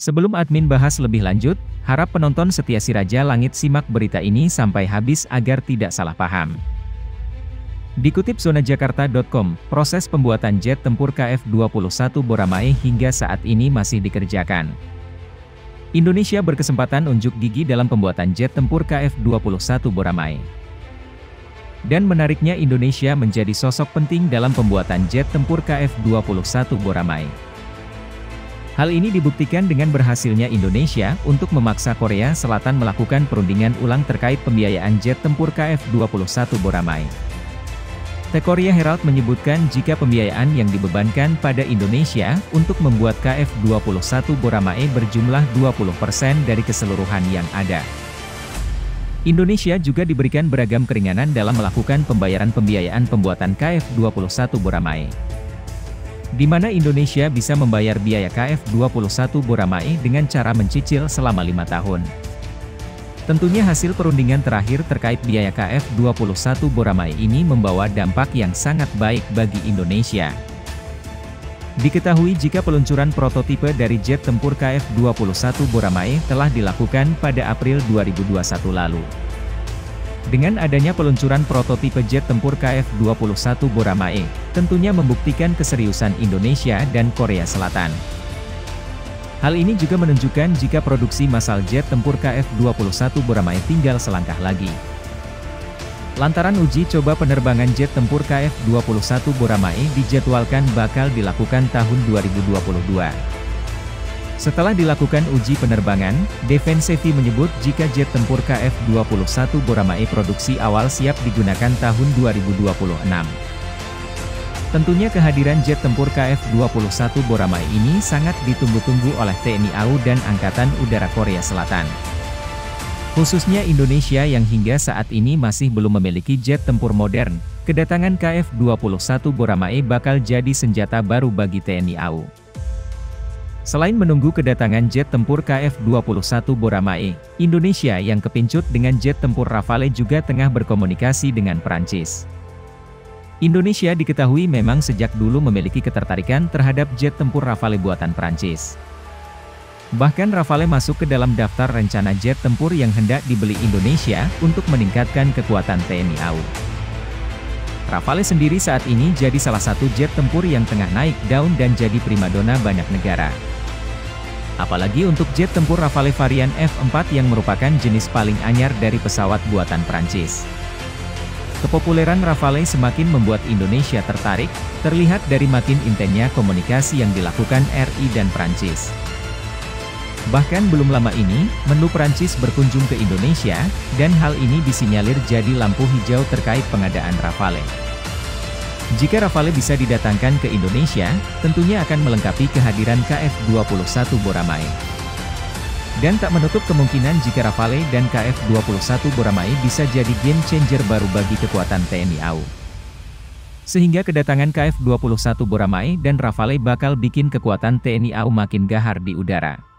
Sebelum admin bahas lebih lanjut, harap penonton setia Si Raja Langit simak berita ini sampai habis agar tidak salah paham. Dikutip zonajakarta.com, proses pembuatan jet tempur KF-21 Boramae hingga saat ini masih dikerjakan. Indonesia berkesempatan unjuk gigi dalam pembuatan jet tempur KF-21 Boramae. Dan menariknya Indonesia menjadi sosok penting dalam pembuatan jet tempur KF-21 Boramae. Hal ini dibuktikan dengan berhasilnya Indonesia untuk memaksa Korea Selatan melakukan perundingan ulang terkait pembiayaan jet tempur KF-21 Boramae. The Korea Herald menyebutkan jika pembiayaan yang dibebankan pada Indonesia untuk membuat KF-21 Boramae berjumlah 20% dari keseluruhan yang ada. Indonesia juga diberikan beragam keringanan dalam melakukan pembayaran pembiayaan pembuatan KF-21 Boramae, di mana Indonesia bisa membayar biaya KF-21 Boramae dengan cara mencicil selama 5 tahun. Tentunya hasil perundingan terakhir terkait biaya KF-21 Boramae ini membawa dampak yang sangat baik bagi Indonesia. Diketahui jika peluncuran prototipe dari jet tempur KF-21 Boramae telah dilakukan pada April 2021 lalu. Dengan adanya peluncuran prototipe jet tempur KF-21 Boramae, tentunya membuktikan keseriusan Indonesia dan Korea Selatan. Hal ini juga menunjukkan jika produksi massal jet tempur KF-21 Boramae tinggal selangkah lagi. Lantaran uji coba penerbangan jet tempur KF-21 Boramae dijadwalkan bakal dilakukan tahun 2022. Setelah dilakukan uji penerbangan, Defensevi menyebut jika jet tempur KF-21 Boramae produksi awal siap digunakan tahun 2026. Tentunya kehadiran jet tempur KF-21 Boramae ini sangat ditunggu-tunggu oleh TNI AU dan Angkatan Udara Korea Selatan. Khususnya Indonesia yang hingga saat ini masih belum memiliki jet tempur modern, kedatangan KF-21 Boramae bakal jadi senjata baru bagi TNI AU. Selain menunggu kedatangan jet tempur KF-21 Boramae, Indonesia yang kepincut dengan jet tempur Rafale juga tengah berkomunikasi dengan Perancis. Indonesia diketahui memang sejak dulu memiliki ketertarikan terhadap jet tempur Rafale buatan Perancis. Bahkan Rafale masuk ke dalam daftar rencana jet tempur yang hendak dibeli Indonesia untuk meningkatkan kekuatan TNI AU. Rafale sendiri saat ini jadi salah satu jet tempur yang tengah naik daun dan jadi primadona banyak negara. Apalagi untuk jet tempur Rafale varian F4 yang merupakan jenis paling anyar dari pesawat buatan Prancis. Kepopuleran Rafale semakin membuat Indonesia tertarik, terlihat dari makin intensnya komunikasi yang dilakukan RI dan Prancis. Bahkan belum lama ini, menlu Prancis berkunjung ke Indonesia, dan hal ini disinyalir jadi lampu hijau terkait pengadaan Rafale. Jika Rafale bisa didatangkan ke Indonesia, tentunya akan melengkapi kehadiran KF-21 Boramae. Dan tak menutup kemungkinan jika Rafale dan KF-21 Boramae bisa jadi game changer baru bagi kekuatan TNI AU. Sehingga kedatangan KF-21 Boramae dan Rafale bakal bikin kekuatan TNI AU makin gahar di udara.